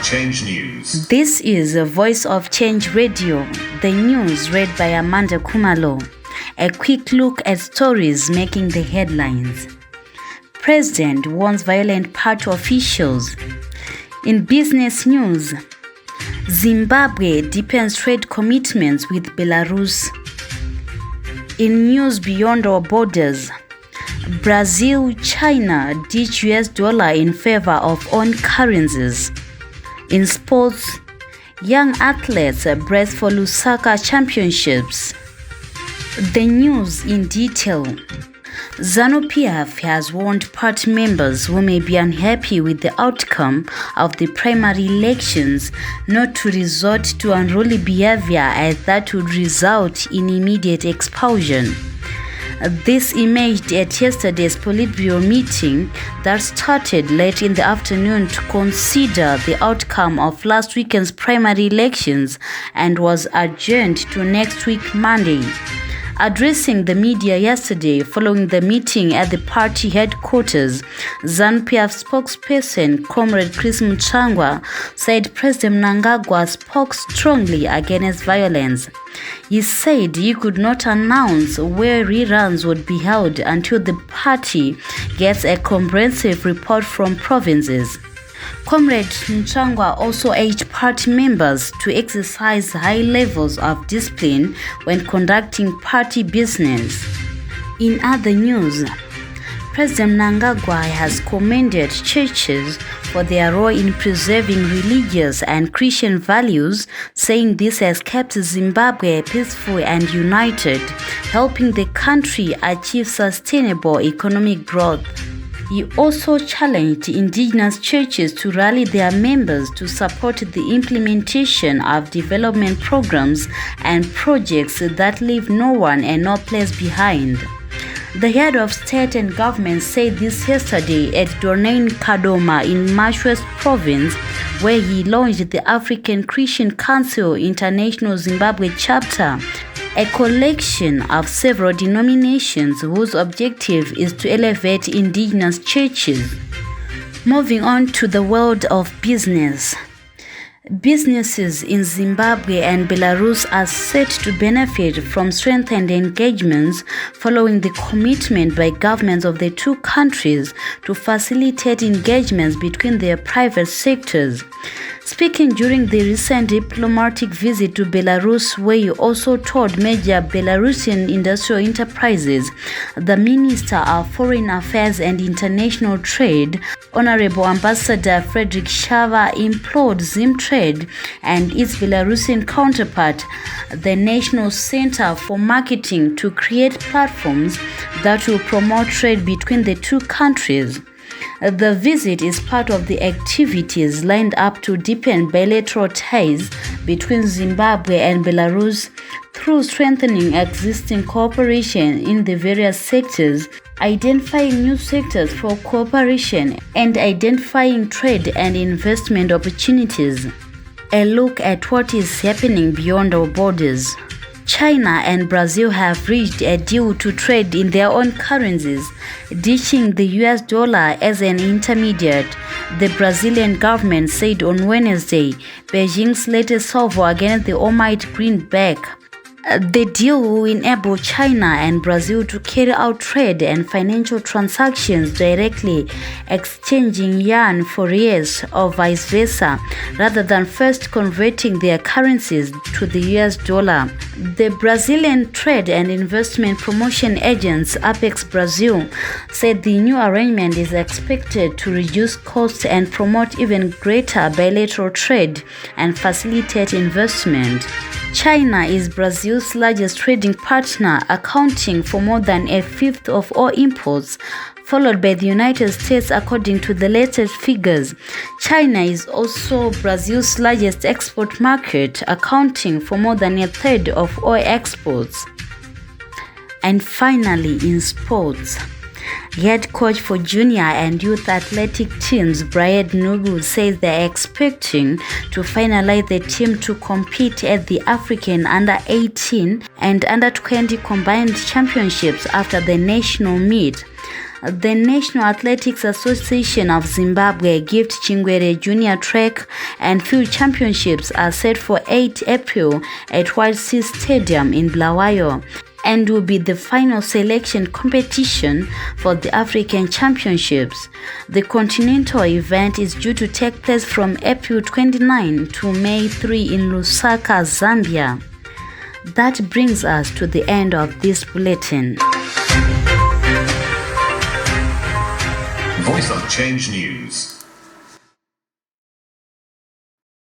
Change News. This is a Voice of Change Radio, the news read by Amanda Kumalo. A quick look at stories making the headlines. President warns violent party officials. In business news, Zimbabwe deepens trade commitments with Belarus. In news beyond our borders, Brazil, China ditch US dollar in favor of own currencies. In sports, young athletes brace for Lusaka championships. The news in detail. ZANU-PF has warned party members who may be unhappy with the outcome of the primary elections not to resort to unruly behavior, as that would result in immediate expulsion. This emerged at yesterday's Politburo meeting that started late in the afternoon to consider the outcome of last weekend's primary elections and was adjourned to next week, Monday. Addressing the media yesterday following the meeting at the party headquarters, ZANU-PF spokesperson Comrade Chris Muchangwa said President Mnangagwa spoke strongly against violence. He said he could not announce where reruns would be held until the party gets a comprehensive report from provinces. Comrade Muchangwa also urged party members to exercise high levels of discipline when conducting party business. In other news, President Mnangagwa has commended churches for their role in preserving religious and Christian values, saying this has kept Zimbabwe peaceful and united, helping the country achieve sustainable economic growth. He also challenged indigenous churches to rally their members to support the implementation of development programs and projects that leave no one and no place behind. The head of state and government said this yesterday at Dornane Kadoma in Marshwest Province, where he launched the African Christian Council International Zimbabwe chapter, a collection of several denominations whose objective is to elevate indigenous churches. Moving on to the world of business. Businesses in Zimbabwe and Belarus are set to benefit from strengthened engagements following the commitment by governments of the two countries to facilitate engagements between their private sectors. Speaking during the recent diplomatic visit to Belarus, where he also toured major Belarusian industrial enterprises, the Minister of Foreign Affairs and International Trade, Honorable Ambassador Frederick Shava, implored Zimtrade and its Belarusian counterpart, the National Center for Marketing, to create platforms that will promote trade between the two countries. The visit is part of the activities lined up to deepen bilateral ties between Zimbabwe and Belarus through strengthening existing cooperation in the various sectors, identifying new sectors for cooperation, and identifying trade and investment opportunities. A look at what is happening beyond our borders. China and Brazil have reached a deal to trade in their own currencies, ditching the US dollar as an intermediate, the Brazilian government said on Wednesday, Beijing's latest salvo against the almighty greenback. The deal will enable China and Brazil to carry out trade and financial transactions directly, exchanging yuan for reais or vice versa, rather than first converting their currencies to the US dollar. The Brazilian Trade and Investment Promotion Agents, Apex Brazil, said the new arrangement is expected to reduce costs and promote even greater bilateral trade and facilitate investment. China is Brazil's largest trading partner, accounting for more than a fifth of all imports, followed by the United States according to the latest figures. China is also Brazil's largest export market, accounting for more than a third of all exports. And finally, in sports, head coach for junior and youth athletic teams Brian Nugu says they are expecting to finalize the team to compete at the African Under-18 and Under-20 combined championships after the national meet. The National Athletics Association of Zimbabwe Gift Chingwere Junior Track and Field Championships are set for 8 April at White Sea Stadium in Bulawayo and will be the final selection competition for the African Championships. The continental event is due to take place from April 29 to May 3 in Lusaka, Zambia. That brings us to the end of this bulletin. Voice of Change News.